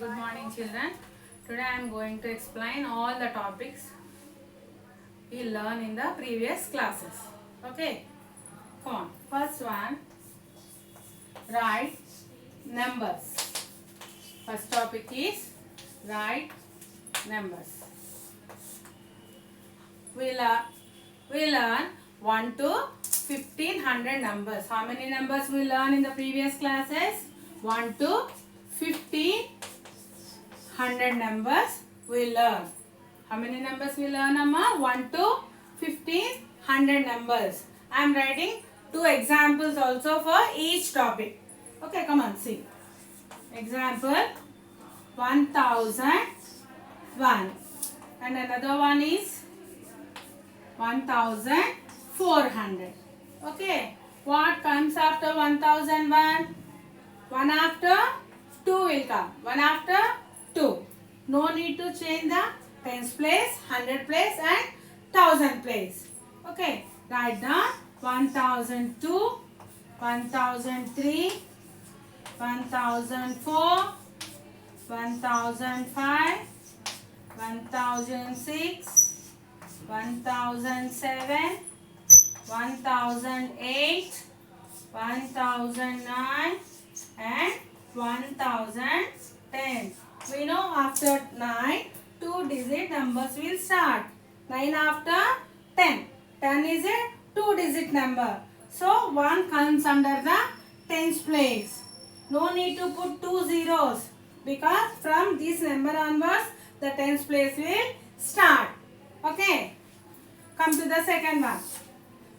Good morning, children. Today I am going to explain all the topics we learned in the previous classes. Okay, come on. First one, write numbers. First topic is write numbers. We learn 1 to 1500 numbers. How many numbers we learn in the previous classes? 1 to 1500 numbers we learn. How many numbers we learn, Amma? 1 to 1500 numbers. I am writing two examples also for each topic. Okay, come on, see. Example 1001 and another one is 1400. Okay, what comes after 1001? 1 after 2 will come. 1 after 2. No need to change the tens place, 100 place and 1000 place. Okay, write down 1002, 1003, 1004, 1005, 1006, 1007, 1008, 1009 and 1010. We know after 9, 2-digit numbers will start. 9 after 10. 10 is a 2-digit number. So 1 comes under the tens place. No need to put 2 zeros because from this number onwards the tens place will start. Okay. Come to the second one.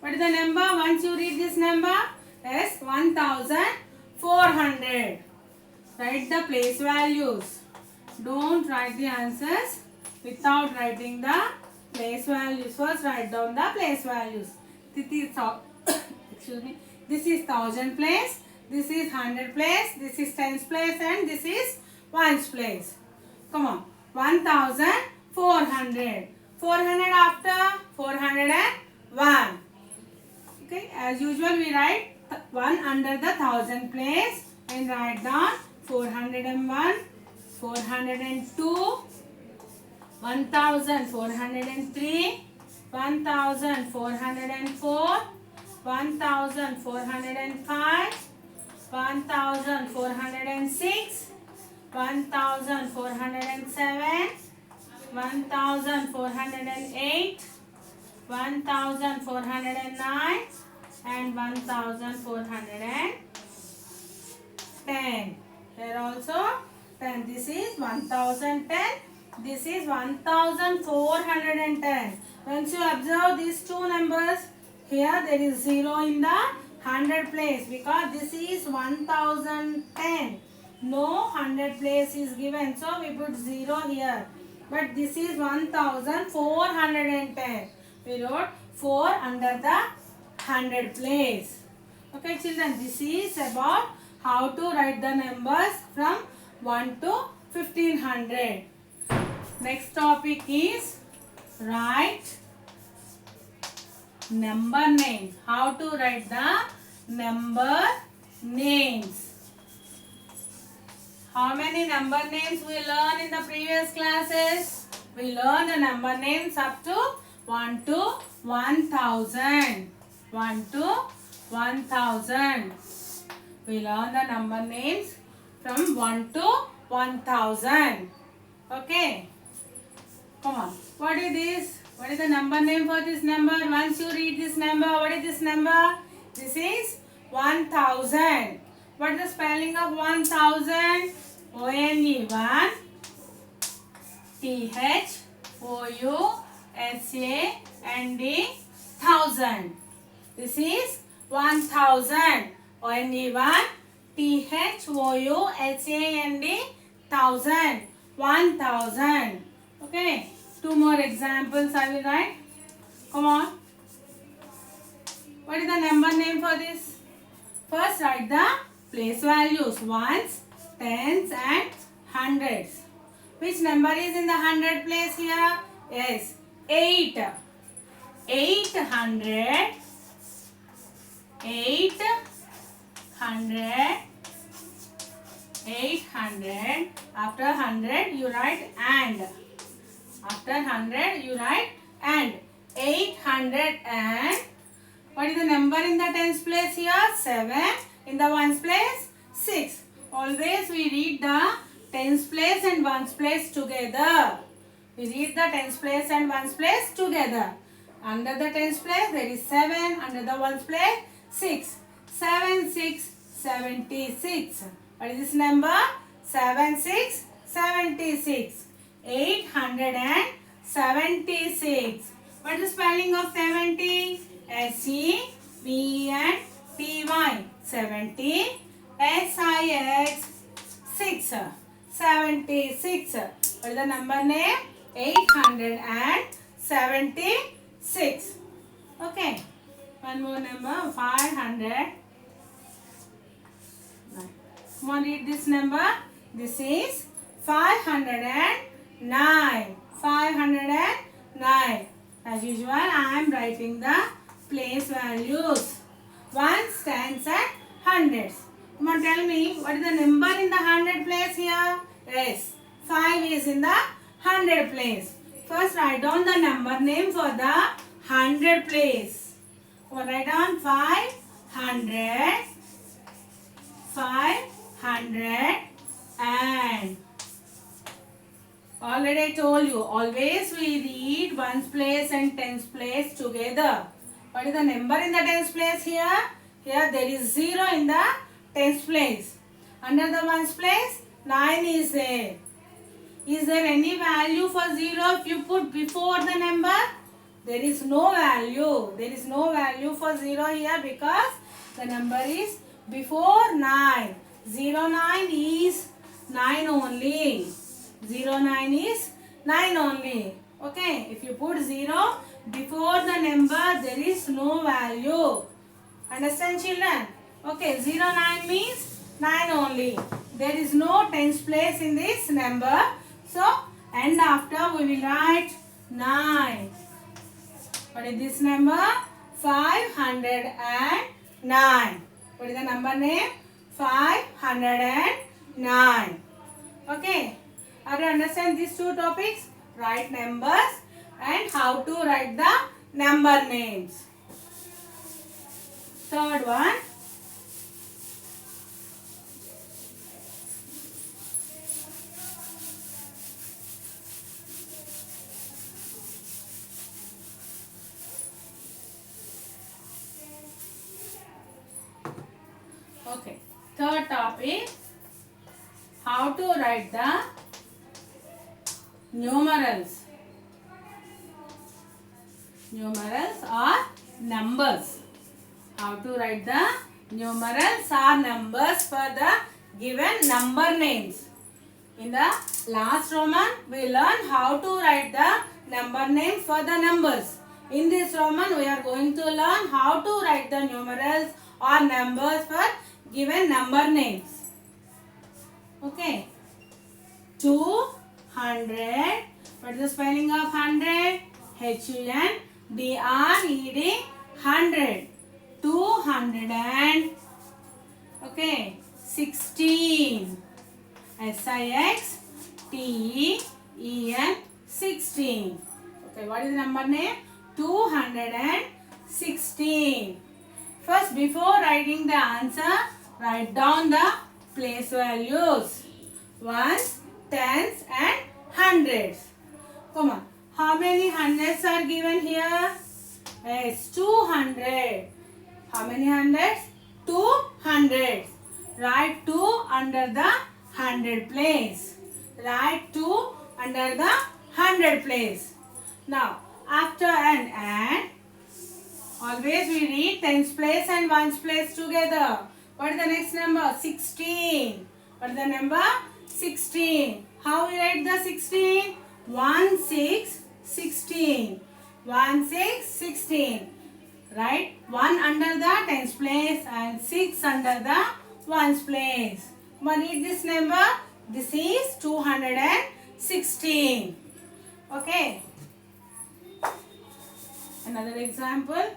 What is the number? Once you read this number, is 1400. Write the place values. Don't write the answers without writing the place values. First write down the place values. This is excuse me. This is 1000 place. This is 100 place. This is tens place and this is ones place. Come on. 1400. 400 after 401. Okay, as usual we write 1 under the 1000 place and write down 401, 402, 1403, 1404, 1405, 1406, 1407, 1408, 1409 and 1410. Here also 10. This is 1010. This is 1410. Once you observe these two numbers, here there is 0 in the 100 place because this is 1010. No 100 place is given, so we put 0 here. But this is 1410. We wrote 4 under the 100 place. Okay, children, this is about how to write the numbers from 1 to 1500. Next topic is write number names. How to write the number names. How many number names we learned in the previous classes? We learned the number names up to 1 to 1000. 1 to 1000. We learned the number names from 1 to 1000. Okay. Come on. What is this? What is the number name for this number? Once you read this number, what is this number? This is 1000. What is the spelling of 1000? O-N-E-1 T-H-O-U-S-A-N-D 1000. This is 1000. O-N-E-1 T-H-O-U-S-A-N-D 1000. 1000. Okay. Two more examples I will write. Come on. What is the number name for this? First write the place values. Ones, tens and hundreds. Which number is in the 100 place here? Yes, 8. 800. 800. 800. After 100 you write and. After 100 you write and. 800 and. What is the number in the tens place here? 7. In the ones place? 6. Always we read the tens place and ones place together. We read the tens place and ones place together. Under the tens place there is 7. Under the ones place 6. 7, 6, 76. What is this number? 7, 6, 76. 876. What is the spelling of 70? S-E-V-E-N-T-Y. 70. S-I-X. 6. 76. What is the number name? 876. Okay. One more number. 500. Come on, read this number. This is 509. 509. As usual, I am writing the place values. Ones, tens and hundreds. Come on, tell me, what is the number in the hundred place here? Yes, 5 is in the hundred place. First, write down the number name for the hundred place. Write down 500. 500 and. Already I told you, always we read ones place and tens place together. What is the number in the tens place here? Here there is 0 in the tens place. Under the ones place, 9 is there. Is there any value for 0 if you put before the number? There is no value. There is no value for 0 here because the number is before 9. 09 is 9 only. 09 is 9 only. Okay. If you put 0 before the number, there is no value. Understand, children? Okay. 09 means 9 only. There is no tens place in this number. So, and after we will write 9. What is this number? 509. What is the number name? 509. Okay. Are you understand these two topics? Write numbers and how to write the number names. Third one. Okay. Third topic. How to write the numerals. Numerals or numbers. How to write the numerals or numbers for the given number names. In the last Roman, we learned how to write the number names for the numbers. In this Roman, we are going to learn how to write the numerals or numbers for given number names. Okay. 200. What is the spelling of 100? H-U-N-D-R-E-D. 100. 200 and okay. 16. S-I-X-T-E-N. 16. Okay. What is the number name? 216. First, before writing the answer, write down the place values. Ones, tens and hundreds. Come on. How many hundreds are given here? Yes, 200. How many hundreds? 200. Write 2 under the 100 place. Write 2 under the 100 place. Now, after and, always we read tens place and ones place together. What is the next number? 16. What is the number? 16. How we write the 16? 1, 6, 16. 1, 6, 16. Write 1 under the tens place and 6 under the ones place. Come on, read this number. This is 216. Okay. Another example.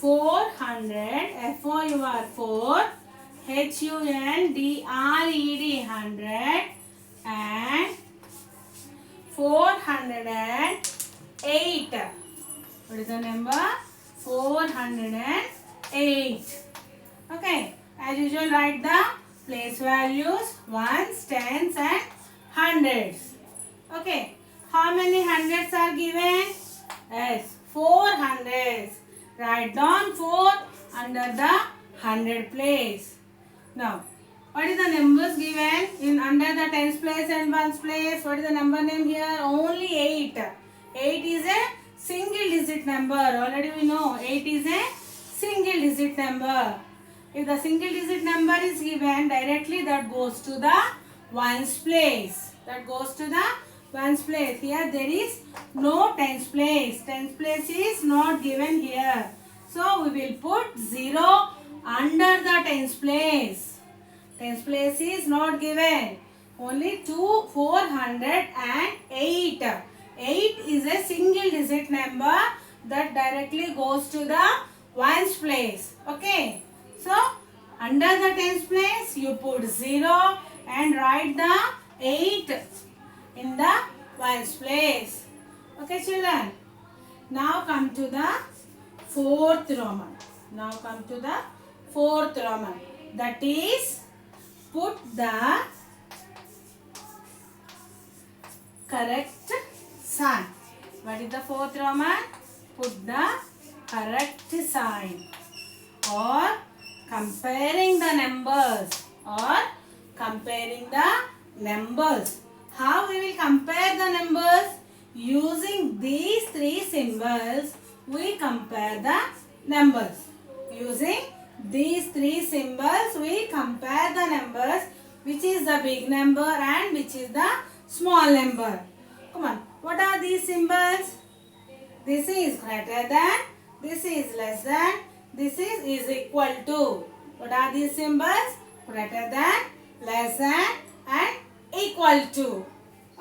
400, FOUR 4, HUNDRED 100 and 408. What is the number? 408. Okay, as usual write the place values, ones, tens and hundreds. Okay, how many hundreds are given? Yes, 4 hundreds. Write down 4 under the hundred place. Now, what is the numbers given in under the tens place and ones place? What is the number name here? Only 8. 8 is a single digit number. Already we know 8 is a single digit number. If the single digit number is given, directly that goes to the ones place. That goes to the ones place. Here there is no tens place. Tens place is not given here. So we will put 0 under the tens place. Tens place is not given. Only 408. 8 is a single digit number that directly goes to the ones place. Okay. So under the tens place you put 0 and write the 8 in the ones place. Okay children. Now come to the fourth Roman. Now come to the fourth Roman. That is, put the correct sign. What is the fourth Roman? Put the correct sign. Or comparing the numbers. Or comparing the numbers. How we will compare the numbers? Using these three symbols, we compare the numbers. Using these three symbols, we compare the numbers, which is the big number and which is the small number. Come on, what are these symbols? This is greater than, this is less than, this is equal to. What are these symbols? Greater than, less than and equal to.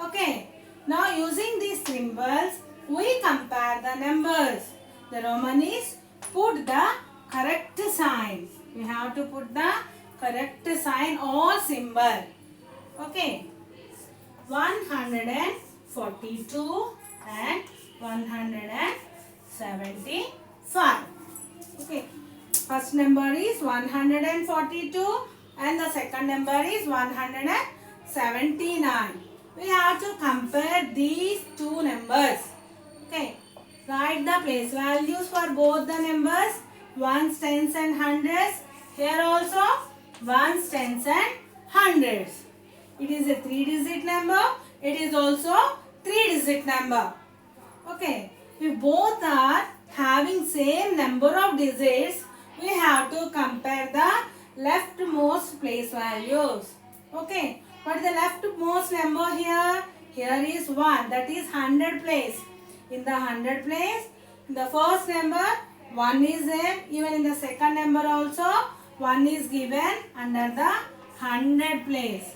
Okay. Now using these symbols, we compare the numbers. The Roman is put the correct sign. We have to put the correct sign or symbol. Okay. 142 and 175. Okay. First number is 142 and the second number is 179. We have to compare these two numbers. Okay. Write the place values for both the numbers. Ones, tens and hundreds. Here also ones, tens and hundreds. It is a 3-digit number. It is also 3-digit number. Okay. If both are having same number of digits, we have to compare the leftmost place values. Okay. What is the leftmost number here? Here is 1. That is 100 place. In the 100 place, the first number 1 is there. Even in the second number also 1 is given under the 100 place.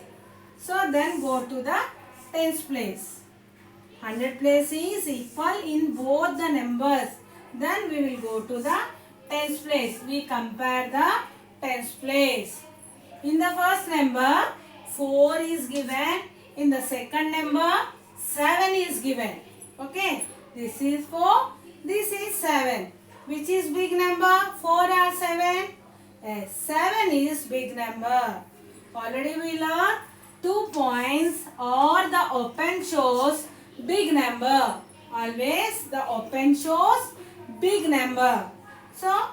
So then go to the tens place. 100 place is equal in both the numbers. Then we will go to the tens place. We compare the tens place. In the first number 4 is given. In the second number 7 is given. Okay. This is 4. This is 7. Which is big number? 4 or 7? Yes, 7 is big number. Already we learned 2 points or the open shows big number. Always the open shows big number. So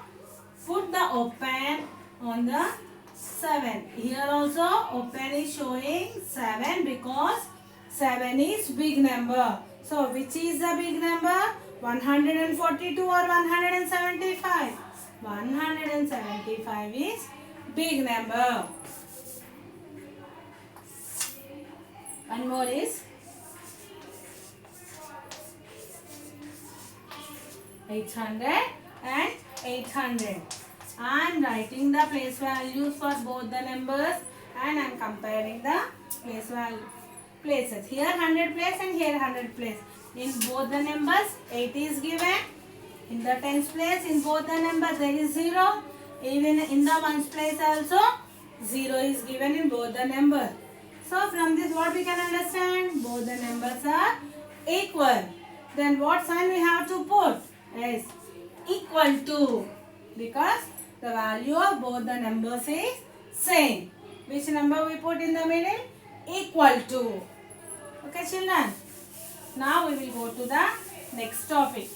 put the open on the 7. Here also open is showing 7 because 7 is big number. So which is the big number? 142 or 175? 175 is big number. One more is 800 and 800. I am writing the place values for both the numbers and I am comparing the places. Here 100 place and here 100 place. In both the numbers 8 is given. In the tens place, in both the numbers there is 0. Even in the ones place also 0 is given in both the numbers. So from this what we can understand? Both the numbers are equal. Then what sign we have to put? Yes, equal to. Because the value of both the numbers is same. Which number we put in the middle? Equal to. Okay children. Now we will go to the next topic.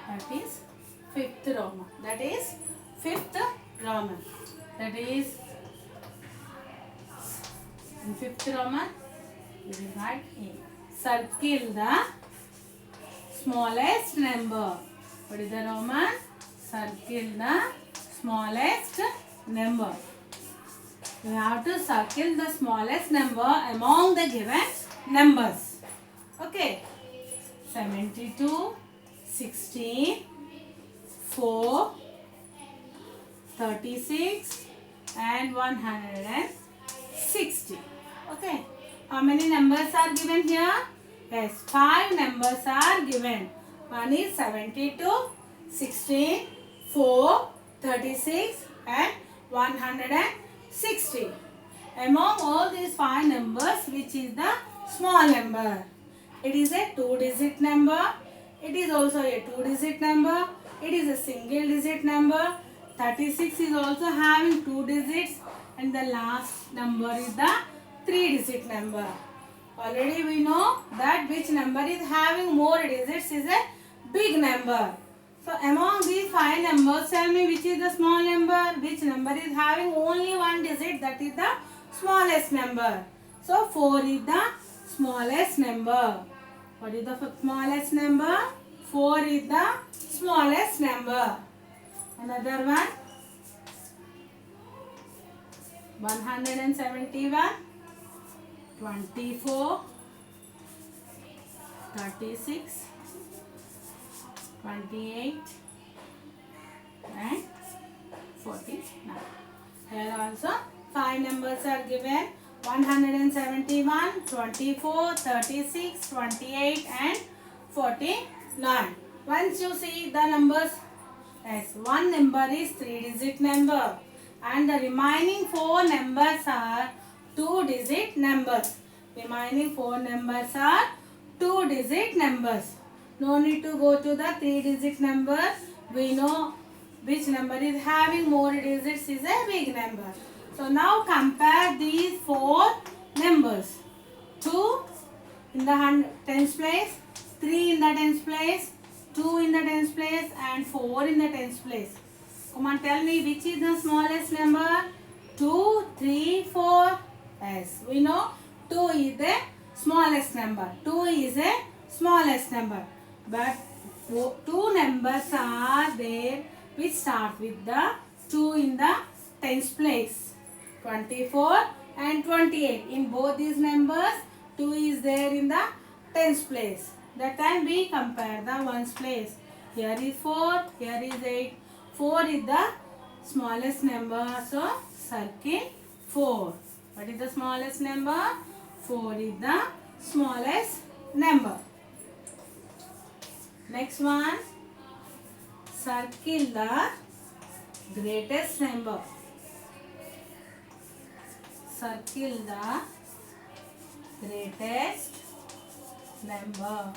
That is fifth Roman. That is fifth Roman. That is in fifth Roman. We will write in. Circle the smallest number. What is the Roman? Circle the smallest number. We have to circle the smallest number among the given numbers. Okay. 72, 16, 4, 36 and 160. Okay. How many numbers are given here? Yes, 5 numbers are given. One is 72, 16, 4, 36 and 160. Among all these 5 numbers, which is the small number? It is a 2-digit number. It is also a 2-digit number. It is a single digit number. 36 is also having 2 digits. And the last number is the 3-digit number. Already we know that which number is having more digits is a big number. So among these 5 numbers, tell me which is the small number, which number is having only 1 digit, that is the smallest number. So 4 is the smallest number. What is the smallest number? 4 is the smallest number. Another one. 171, 24, 36, 28 and 49. Here also 5 numbers are given. 171, 24, 36, 28 and 49. Once you see the numbers, yes, one number is 3-digit number and the remaining 4 numbers are 2-digit numbers. Remaining 4 numbers are 2-digit numbers. No need to go to the 3-digit number. We know which number is having more digits is a big number. So now compare these 4 numbers. 2 in the tens place, 3 in the tens place, 2 in the tens place and 4 in the tens place. Come on, tell me which is the smallest number? 2, 3, 4. Yes, we know 2 is the smallest number. 2 is the smallest number. But 2 numbers are there which start with the 2 in the tens place. 24 and 28. In both these numbers, 2 is there in the tens place. That time we compare the ones place. Here is 4, here is 8. 4 is the smallest number. So, circle 4. What is the smallest number? 4 is the smallest number. Next one. Circle the greatest number. Circle the greatest number.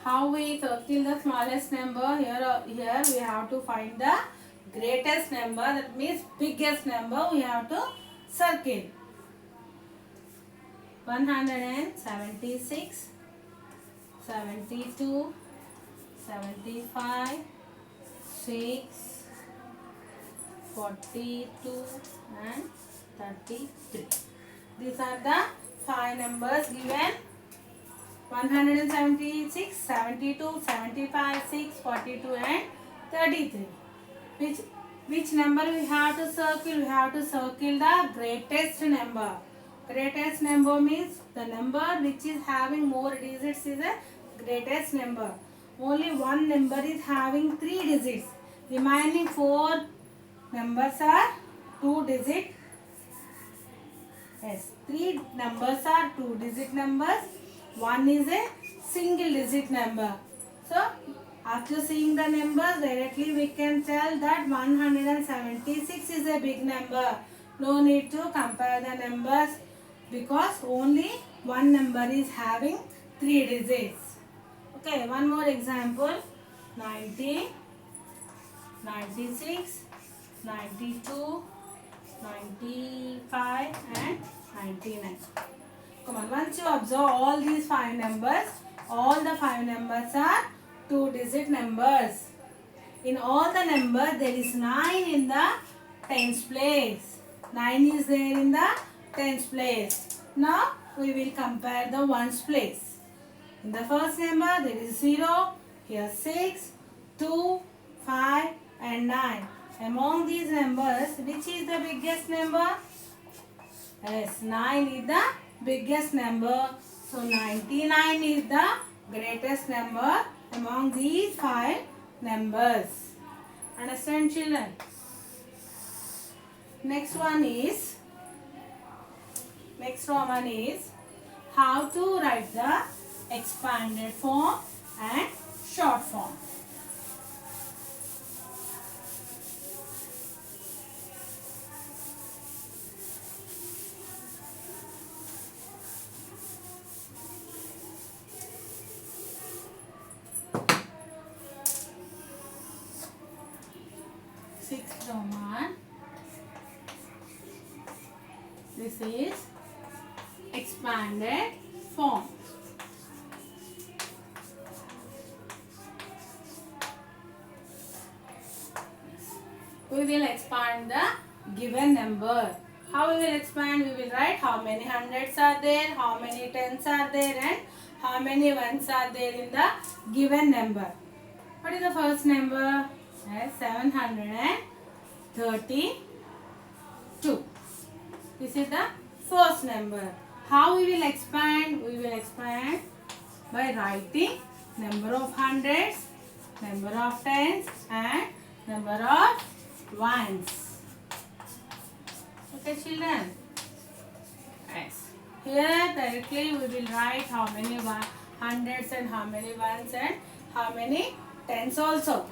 How we circle the smallest number? Here we have to find the greatest number. That means biggest number we have to circle. 176, 72, 75, 6, 42 and 33. These are the 5 numbers given. 176, 72, 75, 6, 42 and 33. Which Which number we have to circle? We have to circle the greatest number. Greatest number means the number which is having more digits is a greatest number. Only one number is having 3 digits. Remaining 4 numbers are 2 digit. Yes, 3 numbers are 2 digit numbers. One is a single digit number. So, after seeing the numbers, directly we can tell that 176 is a big number. No need to compare the numbers because only one number is having 3 digits. Okay, one more example. 90, 96, 92, 95 and 99. Come on, once you observe all these 5 numbers, all the 5 numbers are 2 digit numbers. In all the numbers, there is 9 in the tens place. 9 is there in the tens place. Now, we will compare the ones place. In the first number, there is 0, here 6, 2, 5 and 9. Among these numbers, which is the biggest number? Yes, 9 is the biggest number. So, 99 is the greatest number among these 5 numbers. Understand, children? Next one is how to write the expanded form and short form. Sixth Roman. This is expanded form. We will expand the given number. How we will expand? We will write how many hundreds are there, how many tens are there and how many ones are there in the given number. What is the first number? 732. This is the first number. How we will expand? We will expand by writing number of hundreds, number of tens and number of ones. Okay, children? Yes. Here directly we will write how many hundreds and how many ones and how many tens also.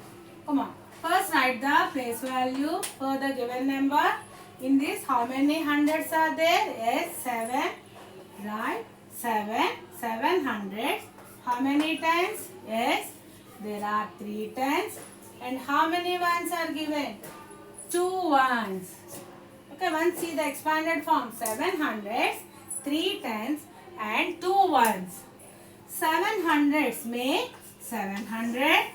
Come on. First write the place value for the given number. In this, how many hundreds are there? Yes, 7. Right? 7 hundreds. How many tens? Yes, there are 3 tens. And how many ones are given? 2 ones. Okay, once see the expanded form. 7 hundreds, 3 tens and 2 ones. 7 hundreds make 700.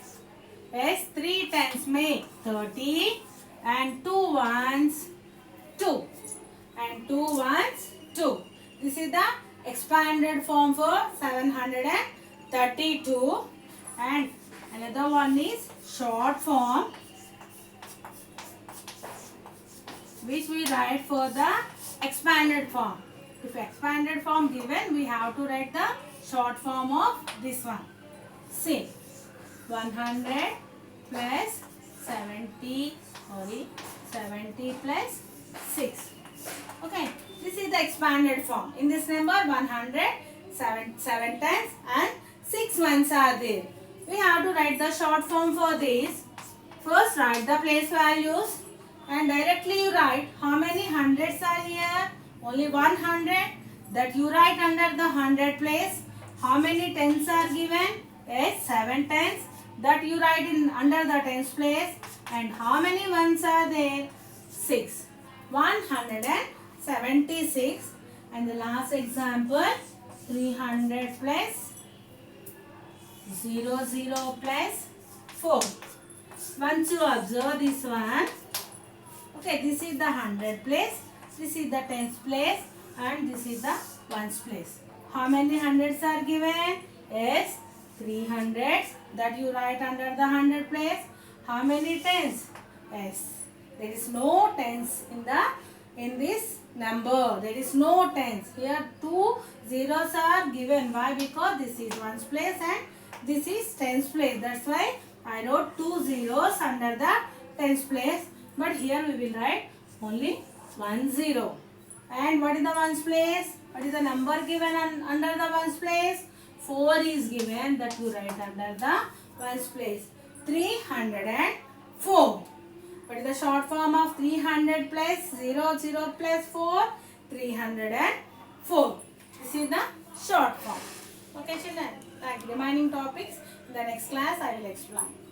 Yes, 3 tens make 30 and 2 ones 2 and 2 ones 2. This is the expanded form for 732 and another one is short form which we write for the expanded form. If expanded form given, we have to write the short form of this one. Say 100 plus 70 plus 6. Okay, this is the expanded form. In this number 100, 7 tens and 6 ones are there. We have to write the short form for this. First write the place values and directly you write how many hundreds are here. Only 100, that you write under the 100 place. How many tens are given? Yes, 7 tens, that you write in under the tens place. And how many ones are there? 6. 176. And the last example, 300 plus 00 plus 4. Once you observe this one, okay, this is the 100 place, this is the tens place and this is the ones place. How many hundreds are given? Yes, 300, that you write under the 100 place. How many tens? Yes, There is no tens in this number. There is no tens. Here 2 zeros are given. Why? Because this is ones place and this is tens place. That's why I wrote 2 zeros under the tens place. But here we will write only 1 0. And what is the ones place? What is the number given under the ones place? 4 is given, that you write under the ones place. 304. What is the short form of 300 plus 0 0 plus 4? 304. This is the short form. Okay children. Like remaining topics in the next class I will explain.